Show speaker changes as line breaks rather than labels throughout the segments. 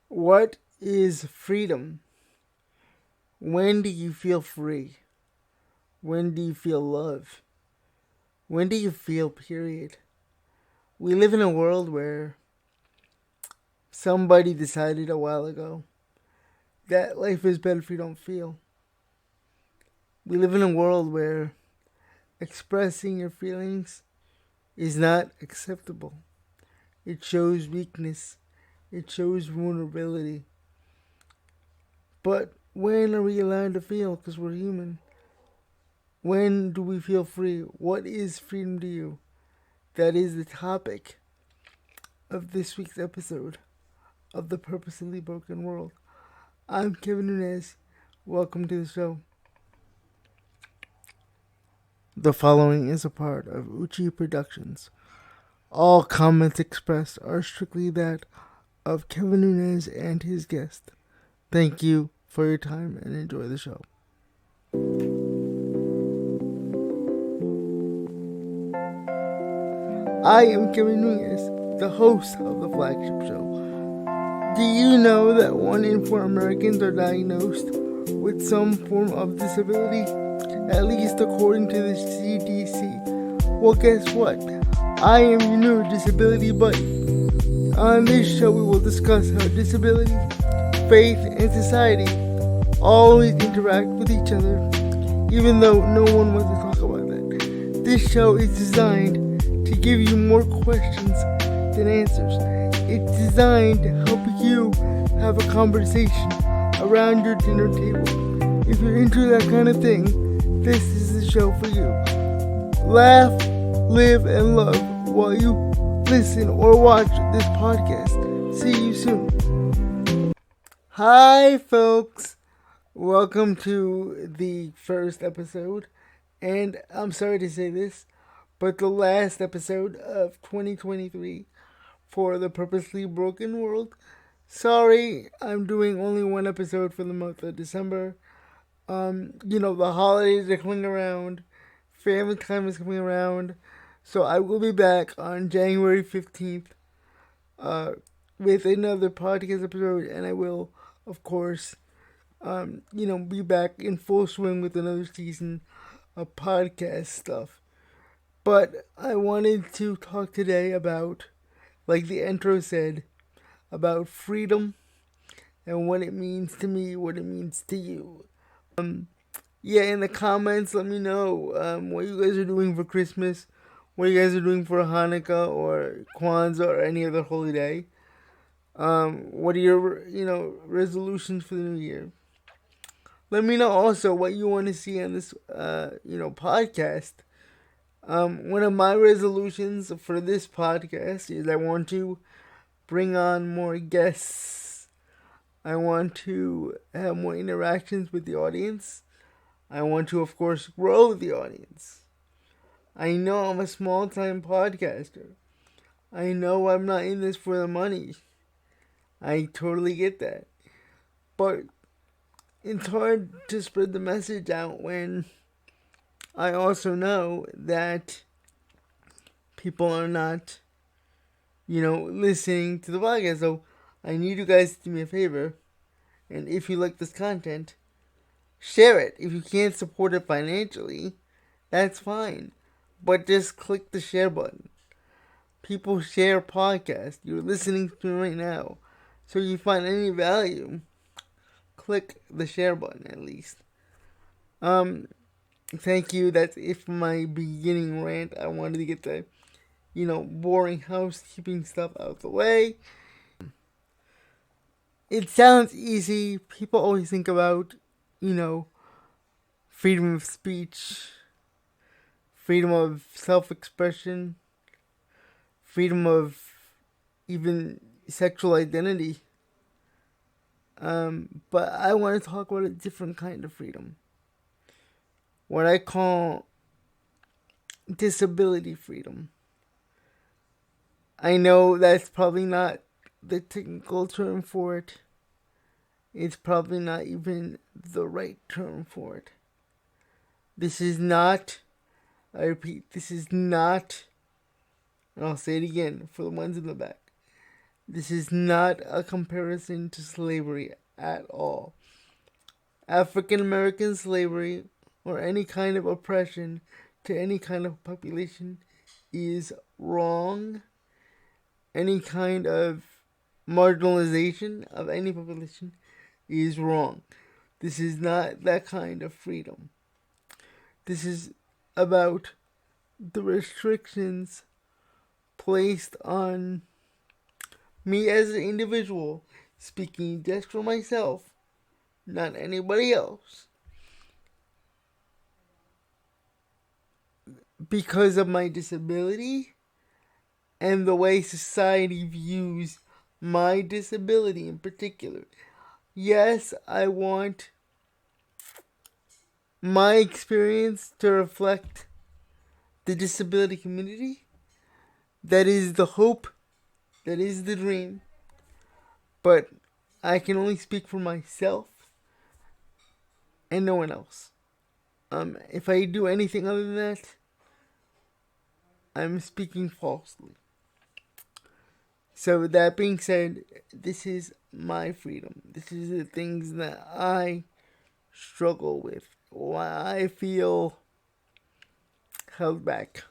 What is freedom? When do you feel free? When do you feel love? When do you feel period? We live in a world where somebody decided a while ago that life is better if you don't feel. We live in a world where expressing your feelings is not acceptable. It shows weakness. It shows vulnerability. But when are we allowed to feel? Because we're human. When do we feel free? What is freedom to you? That is the topic of this week's episode of The Purposely Broken World. I'm Kevin Nunez. Welcome to the show. The following is a part of Uchi Productions. All comments expressed are strictly that of Kevin Nunez and his guest. Thank you for your time and enjoy the show. I am Kevin Nunez, the host of the flagship show. Do you know that 1 in 4 Americans are diagnosed with some form of disability? At least according to the CDC. Well, guess what? I am your new disability buddy. On this show, we will discuss how disability, faith, and society always interact with each other, even though no one wants to talk about that. This show is designed to give you more questions than answers. It's designed to help you have a conversation around your dinner table. If you're into that kind of thing, this is the show for you. Laugh, live, and love while you listen or watch this podcast. See you soon. Hi, folks. Welcome to the first episode. And I'm sorry to say this, but the last episode of 2023 for the Purposely Broken World. Sorry, I'm doing only one episode for the month of December. The holidays are coming around. Family time is coming around. So I will be back on January 15th with another podcast episode. And I will, of course, be back in full swing with another season of podcast stuff. But I wanted to talk today about, like the intro said, about freedom and what it means to me, what it means to you. In the comments, let me know what you guys are doing for Christmas, what you guys are doing for Hanukkah or Kwanzaa or any other holy day. What are your, resolutions for the new year? Let me know also what you want to see on this, podcast. One of my resolutions for this podcast is I want to bring on more guests. I want to have more interactions with the audience. I want to, of course, grow the audience. I know I'm a small-time podcaster. I know I'm not in this for the money. I totally get that. But it's hard to spread the message out when I also know that people are not, listening to the podcast. So I need you guys to do me a favor. And if you like this content, share it. If you can't support it financially, that's fine. But just click the share button. People share podcasts. You're listening to me right now. So if you find any value, click the share button at least. Thank you. That's it for my beginning rant. I wanted to get the, boring housekeeping stuff out of the way. It sounds easy. People always think about, freedom of speech, freedom of self-expression, freedom of even sexual identity. But I want to talk about a different kind of freedom. What I call disability freedom. I know that's probably not the technical term for it. It's probably not even the right term for it. This is not, I repeat, this is not, and I'll say it again for the ones in the back. This is not a comparison to slavery at all. African American slavery or any kind of oppression to any kind of population is wrong. Any kind of marginalization of any population is wrong. This is not that kind of freedom. This is about the restrictions placed on me as an individual, speaking just for myself, not anybody else, because of my disability and the way society views my disability in particular. Yes, I want my experience to reflect the disability community. That is the hope, that is the dream. But I can only speak for myself and no one else. If I do anything other than that, I'm speaking falsely. So that being said, this is my freedom. This is the things that I struggle with, why I feel held back.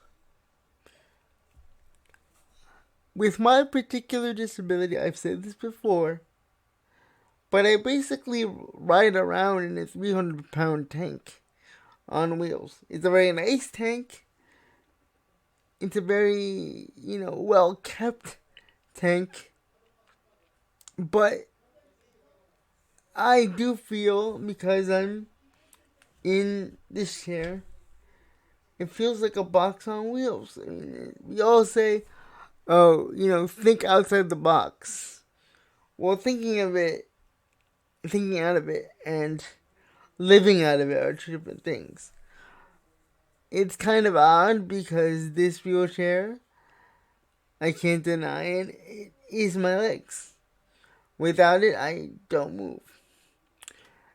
With my particular disability, I've said this before, but I basically ride around in a 300-pound tank on wheels. It's a very nice tank. It's a very, well-kept tank. But I do feel, because I'm in this chair, it feels like a box on wheels. I mean, we all say, oh, think outside the box. Well, thinking out of it, and living out of it are two different things. It's kind of odd because this wheelchair, I can't deny it is my legs. Without it, I don't move.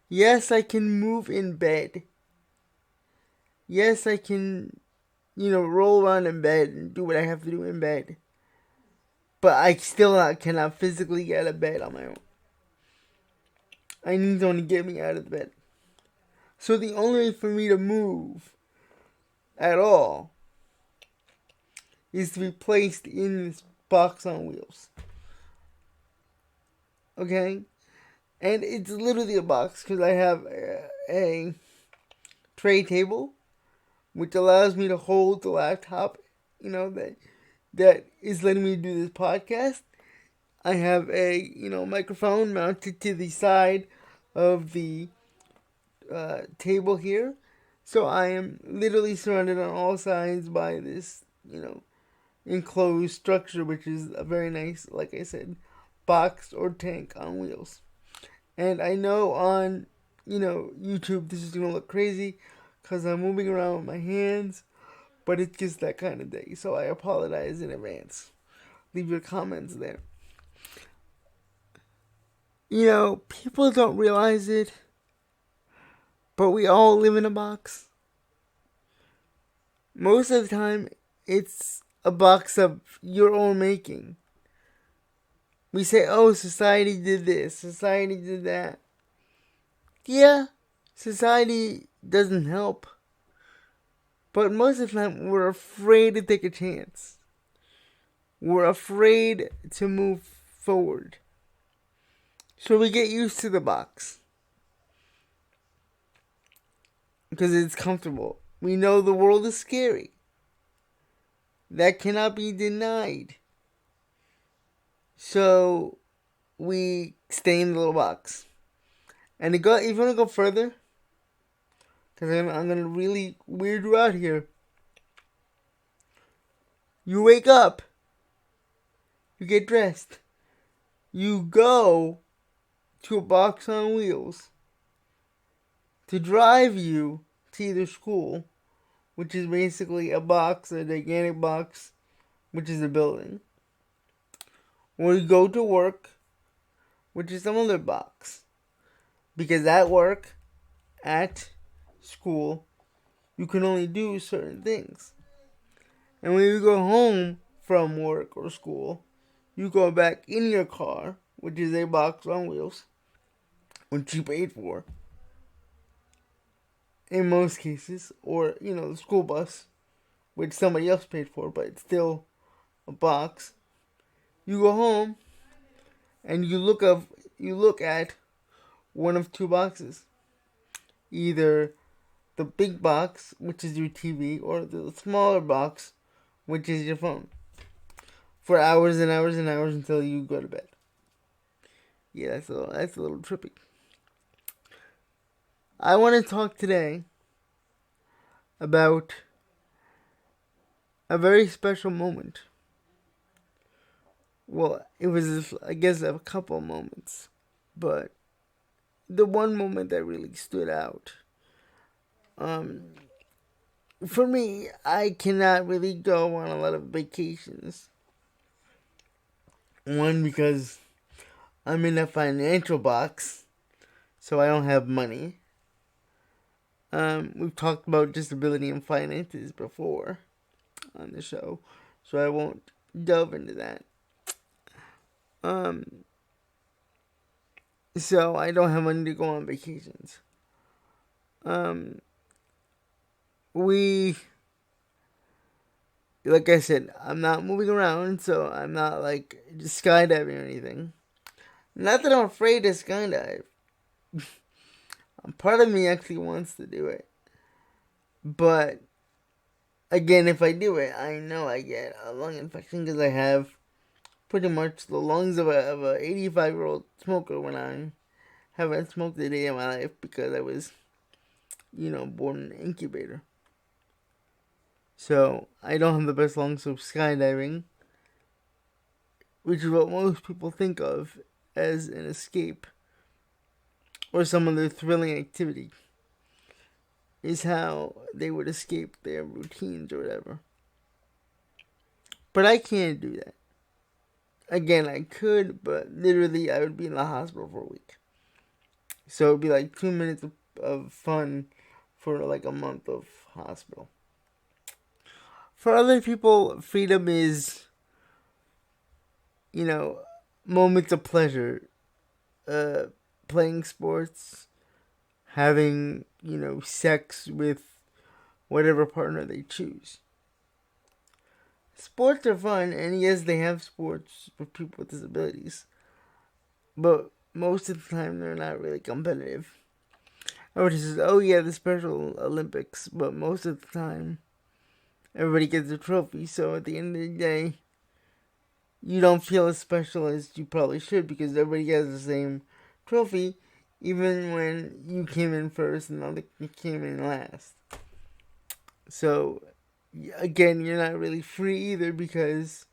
Yes, I can move in bed. Yes, I can, roll around in bed and do what I have to do in bed. But I still cannot physically get out of bed on my own. I need someone to get me out of bed. So the only way for me to move at all is to be placed in this box on wheels. Okay? And it's literally a box because I have a tray table which allows me to hold the laptop, that is letting me do this podcast. I have a, microphone mounted to the side of the table here. So I am literally surrounded on all sides by this, enclosed structure, which is a very nice, like I said, box or tank on wheels. And I know on, YouTube this is going to look crazy because I'm moving around with my hands, but it's just that kind of day. So I apologize in advance. Leave your comments there. People don't realize it, but we all live in a box. Most of the time, it's a box of your own making. We say, oh, society did this, society did that. Yeah, society doesn't help. But most of the time, we're afraid to take a chance. We're afraid to move forward. So we get used to the box. Because it's comfortable. We know the world is scary. That cannot be denied. So we stay in the little box. And if you want to go further, because I'm going to really weird you out here. You wake up. You get dressed. You go to a box on wheels to drive you to either school, which is basically a gigantic box, which is a building, or you go to work, which is some other box. Because at work, at school, you can only do certain things. And when you go home from work or school, You go back in your car, which is a box on wheels, which you paid for in most cases, or the school bus, which somebody else paid for, but it's still a box. You go home and you look at one of two boxes. Either the big box, which is your TV, or the smaller box, which is your phone. For hours and hours and hours until you go to bed. Yeah, that's a little trippy. I want to talk today about a very special moment. Well, it was, I guess, a couple moments, but the one moment that really stood out. For me, I cannot really go on a lot of vacations. One, because I'm in a financial box, so I don't have money. We've talked about disability and finances before on the show, so I won't delve into that. So I don't have money to go on vacations. Like I said, I'm not moving around, so I'm not like just skydiving or anything. Not that I'm afraid to skydive. Part of me actually wants to do it. But, again, if I do it, I know I get a lung infection because I have pretty much the lungs of a 85-year-old smoker when I haven't smoked a day in my life because I was, born in an incubator. So, I don't have the best lungs of skydiving, which is what most people think of as an escape or some other thrilling activity, is how they would escape their routines or whatever. But I can't do that. Again, I could, but literally I would be in the hospital for a week. So it'd be like 2 minutes of fun for like a month of hospital. For other people, freedom is, moments of pleasure. Playing sports, having, sex with whatever partner they choose. Sports are fun, and yes, they have sports for people with disabilities. But most of the time, they're not really competitive. Everybody says, oh yeah, the Special Olympics, but most of the time, everybody gets a trophy, so at the end of the day, you don't feel as special as you probably should because everybody has the same trophy, even when you came in first and other came in last. So, again, you're not really free either because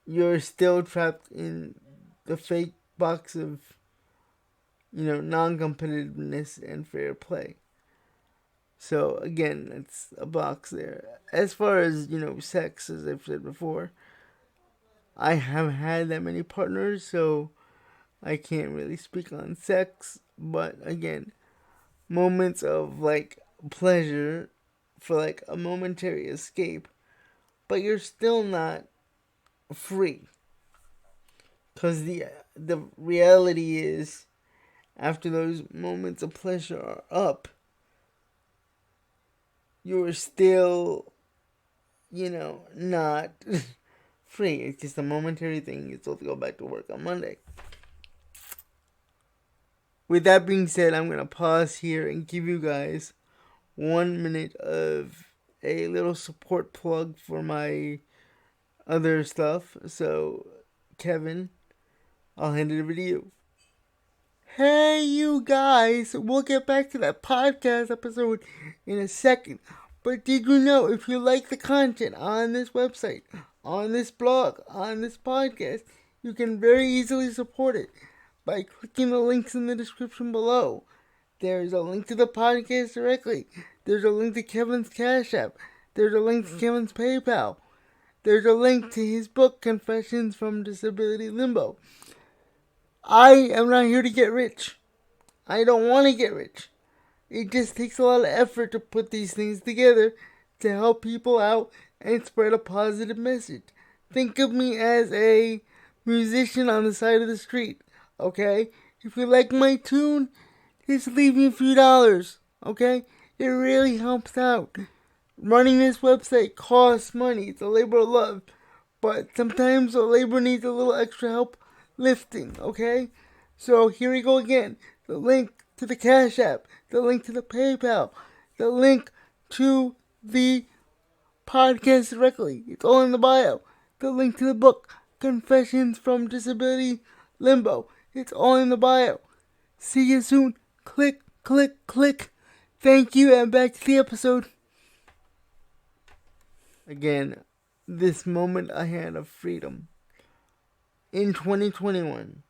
you're still trapped in the fake box of, non-competitiveness and fair play. So, again, it's a box there. As far as, sex, as I've said before, I haven't had that many partners, so I can't really speak on sex. But, again, moments of, like, pleasure for, like, a momentary escape, but you're still not free. Because the reality is, after those moments of pleasure are up, you're still, not free. It's just a momentary thing. You're supposed to go back to work on Monday. With that being said, I'm going to pause here and give you guys 1 minute of a little support plug for my other stuff. So, Kevin, I'll hand it over to you. Hey, you guys, we'll get back to that podcast episode in a second. But did you know if you like the content on this website, on this blog, on this podcast, you can very easily support it by clicking the links in the description below. There's a link to the podcast directly. There's a link to Kevin's Cash App. There's a link to Kevin's PayPal. There's a link to his book, Confessions from Disability Limbo. I am not here to get rich. I don't want to get rich. It just takes a lot of effort to put these things together to help people out and spread a positive message. Think of me as a musician on the side of the street, okay? If you like my tune, just leave me a few dollars, okay? It really helps out. Running this website costs money. It's a labor of love. But sometimes the labor needs a little extra help lifting, okay? So here we go again. The link to the Cash App, the link to the PayPal, the link to the podcast directly. It's all in the bio. The link to the book, Confessions from Disability Limbo. It's all in the bio. See you soon. Click, click, click. Thank you, and back to the episode. Again, this moment I had of freedom. In 2021,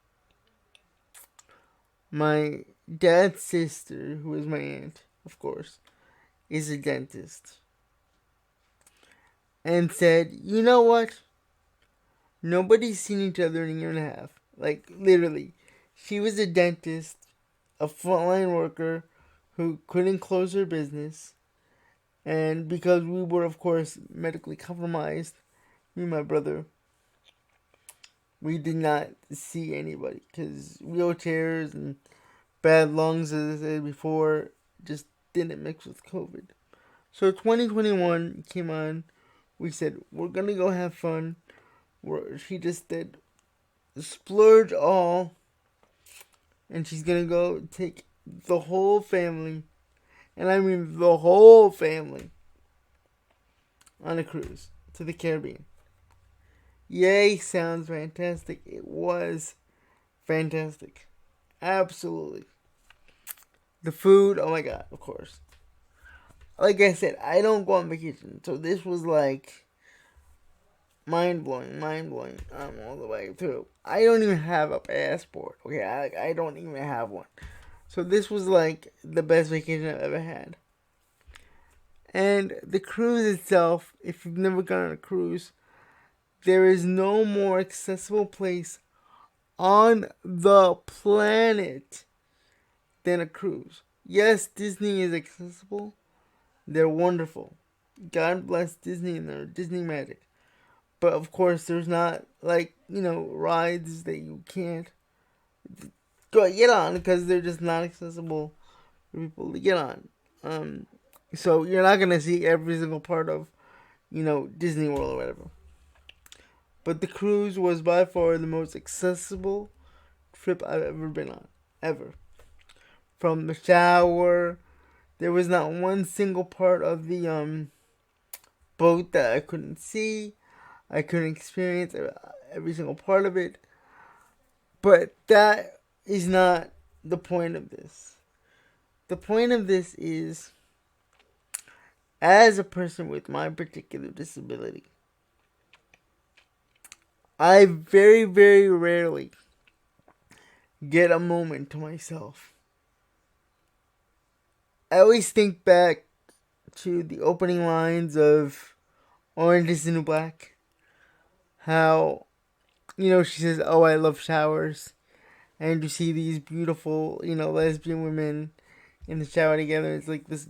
my dad's sister, who is my aunt, of course, is a dentist. And said, you know what? Nobody's seen each other in a year and a half. Like, literally. She was a dentist, a frontline worker who couldn't close her business. And because we were, of course, medically compromised, me and my brother, we did not see anybody. Because wheelchairs and bad lungs, as I said before, just didn't mix with COVID. So 2021 came on. We said, we're going to go have fun. She just did splurge all. And she's going to go take the whole family, and I mean the whole family, on a cruise to the Caribbean. Yay, sounds fantastic. It was fantastic. Absolutely. The food, oh my god, of course. Like I said, I don't go on vacation, so this was like mind-blowing, all the way through. I don't even have a passport, okay? I don't even have one. So this was like the best vacation I've ever had. And the cruise itself, if you've never gone on a cruise, there is no more accessible place on the planet than a cruise. Yes, Disney is accessible. They're wonderful. God bless Disney and their Disney magic. But of course, there's not, like, rides that you can't go get on because they're just not accessible for people to get on. So you're not going to see every single part of, Disney World or whatever. But the cruise was by far the most accessible trip I've ever been on. Ever. From the shower, there was not one single part of the boat that I couldn't see. I couldn't experience every single part of it. But that is not the point of this. The point of this is, as a person with my particular disability, I very, very rarely get a moment to myself. I always think back to the opening lines of Orange is the New Black. How, she says, oh, I love showers. And you see these beautiful, lesbian women in the shower together. It's like this,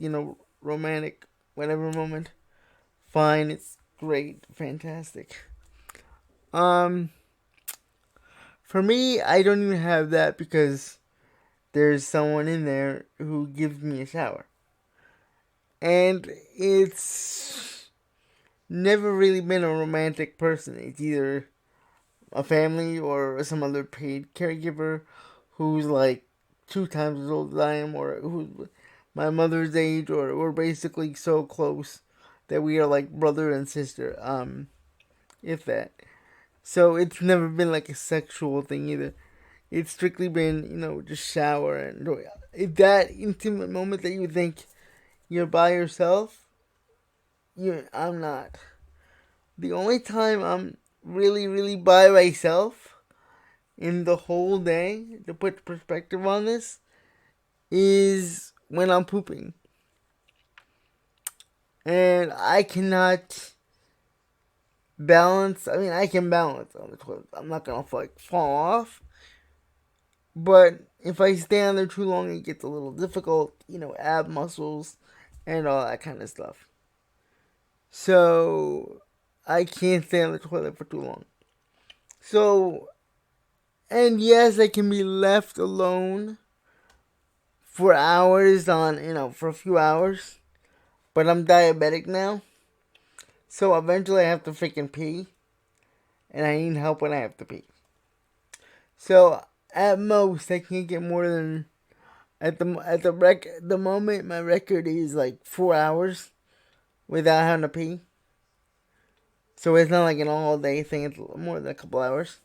romantic whatever moment. Fine, it's great, fantastic. For me, I don't even have that because there's someone in there who gives me a shower. And it's never really been a romantic person. It's either a family or some other paid caregiver who's like 2 times as old as I am, or who's my mother's age, or we're basically so close that we are like brother and sister, if that. So it's never been like a sexual thing either. It's strictly been, just shower and that intimate moment that you think you're by yourself. I'm not. The only time I'm really, really by myself in the whole day, to put perspective on this, is when I'm pooping. And I cannot balance. I mean, I can balance on the toilet. I'm not gonna fall off. But if I stay on there too long, it gets a little difficult. Ab muscles and all that kind of stuff. So I can't stay on the toilet for too long. So, and yes, I can be left alone for hours for a few hours. But I'm diabetic now. So eventually I have to freaking pee. And I need help when I have to pee. So at most I can't get more than the moment my record is like 4 hours without having to pee. So it's not like an all day thing, it's more than a couple hours.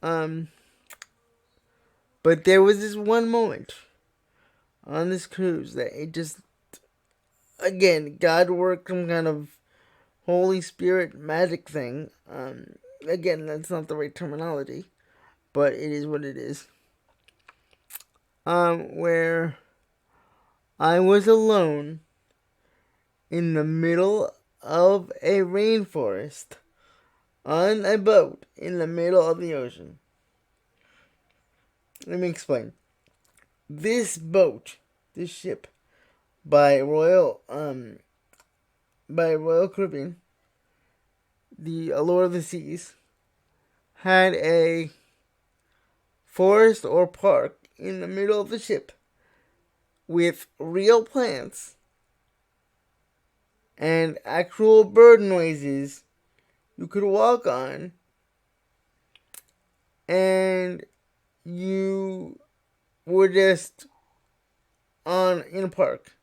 But there was this one moment on this cruise that it just, again, God worked some kind of Holy Spirit magic thing. Again, that's not the right terminology, but it is what it is. Where I was alone in the middle of a rainforest on a boat in the middle of the ocean. Let me explain. This boat, this ship, by Royal Caribbean, the Allure of the Seas, had a forest or park in the middle of the ship with real plants and actual bird noises you could walk on, and you were just in a park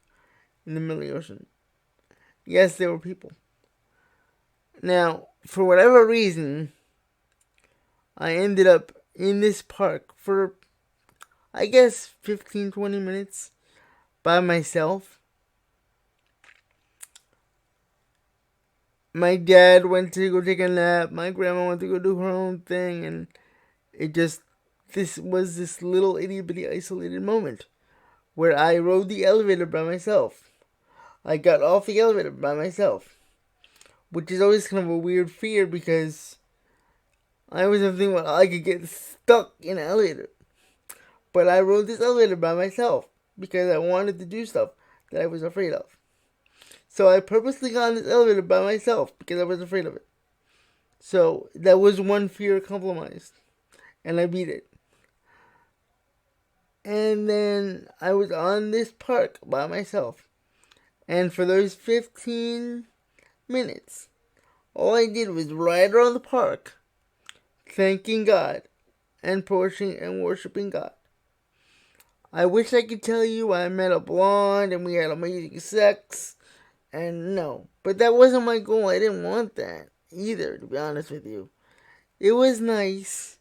in the middle of the ocean. Yes, there were people. Now, for whatever reason, I ended up in this park for, I guess, 15-20 minutes by myself. My dad went to go take a nap. My grandma went to go do her own thing. And this was this little itty bitty isolated moment where I rode the elevator by myself. I got off the elevator by myself. Which is always kind of a weird fear because I always have to think about I could get stuck in an elevator. But I rode this elevator by myself because I wanted to do stuff that I was afraid of. So I purposely got on this elevator by myself because I was afraid of it. So that was one fear compromised. And I beat it. And then I was on this park by myself. And for those 15 minutes, all I did was ride around the park, thanking God and worshiping God. I wish I could tell you I met a blonde and we had amazing sex, and no. But that wasn't my goal. I didn't want that either, to be honest with you. It was nice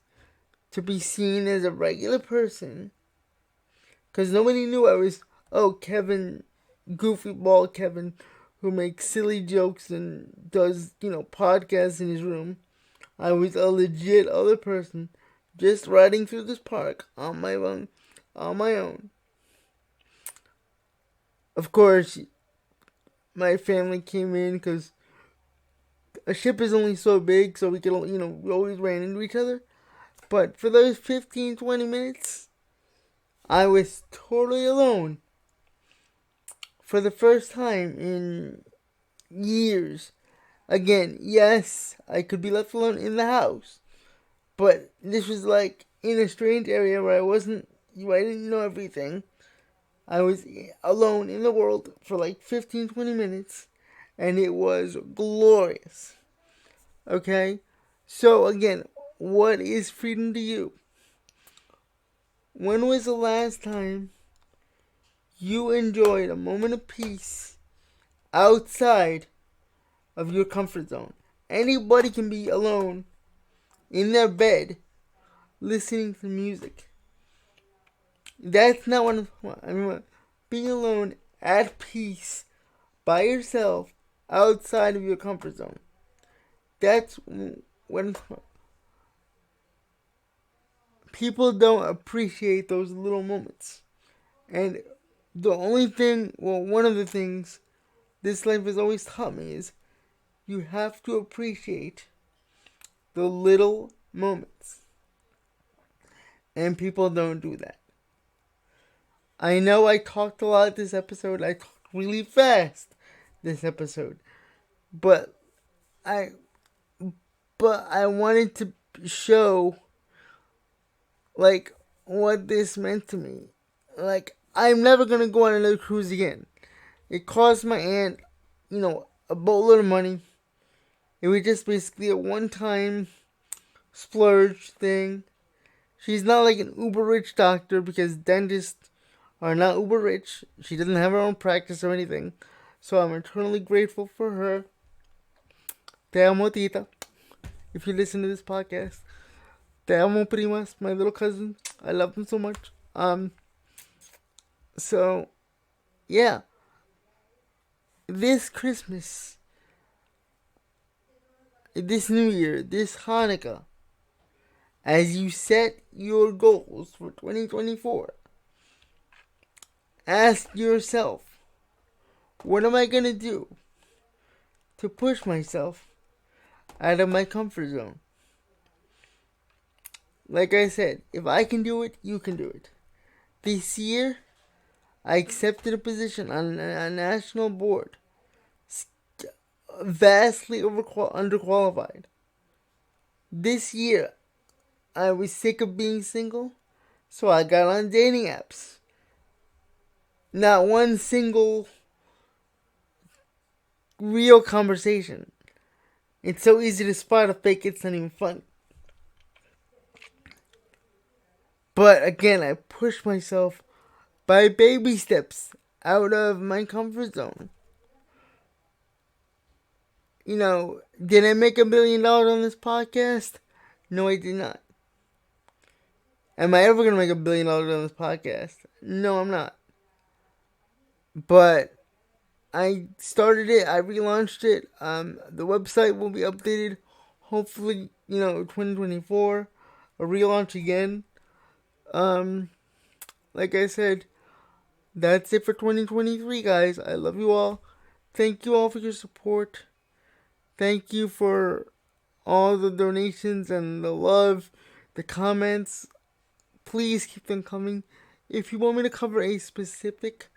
to be seen as a regular person, because nobody knew I was, Kevin, goofy ball Kevin, who makes silly jokes and does, podcasts in his room. I was a legit other person, just riding through this park on my own. Of course, my family came in because a ship is only so big, so we could, we always ran into each other. But for those 15-20 minutes, I was totally alone. For the first time in years. Again, yes, I could be left alone in the house. But this was like in a strange area where I didn't know everything. I was alone in the world for like 15-20 minutes. And it was glorious. Okay? So again, what is freedom to you? When was the last time you enjoyed a moment of peace outside of your comfort zone? Anybody can be alone in their bed listening to music. That's not what I mean. Being alone at peace by yourself outside of your comfort zone. That's when people don't appreciate those little moments. And one of the things this life has always taught me is you have to appreciate the little moments. And people don't do that. I know I talked a lot this episode. I talked really fast this episode. But I wanted to show, like, what this meant to me. Like, I'm never gonna go on another cruise again. It cost my aunt, a boatload of money. It was just basically a one-time splurge thing. She's not like an uber rich doctor, because dentists are not uber rich. She doesn't have her own practice or anything. So I'm eternally grateful for her. Te amo, tita. If you listen to this podcast. Te amo, primas, my little cousin. I love them so much. So, yeah. This Christmas, this New Year, this Hanukkah, as you set your goals for 2024, ask yourself, what am I going to do to push myself out of my comfort zone? Like I said, if I can do it, you can do it. This year, I accepted a position on a national board, vastly underqualified. This year, I was sick of being single, so I got on dating apps. Not one single real conversation. It's so easy to spot a fake, it's not even fun. But again, I pushed myself by baby steps out of my comfort zone. Did I make $1 million on this podcast? No, I did not. Am I ever going to make $1 billion on this podcast? No, I'm not. But I started it. I relaunched it. The website will be updated. Hopefully, 2024. A relaunch again. Like I said, that's it for 2023, guys. I love you all. Thank you all for your support. Thank you for all the donations and the love, the comments. Please keep them coming. If you want me to cover a specific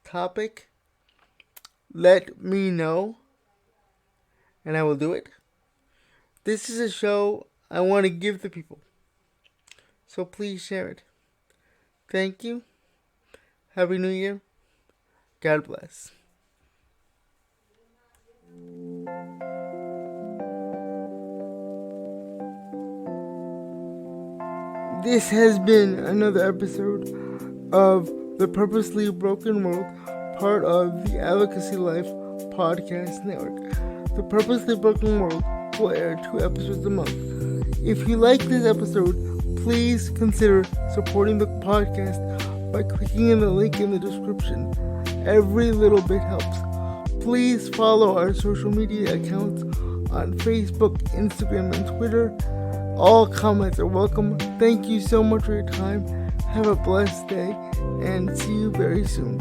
topic, let me know, and I will do it. This is a show I want to give to people, so please share it. Thank you. Happy New Year. God bless. This has been another episode of the Purposely Broken World, part of the Advocacy Life podcast network. The Purposely Broken World will air 2 episodes a month. If you like this episode, please consider supporting the podcast by clicking in the link in the description. Every little bit helps. Please follow our social media accounts on Facebook, Instagram, and Twitter. All comments are welcome. Thank you so much for your time. Have a blessed day, and see you very soon.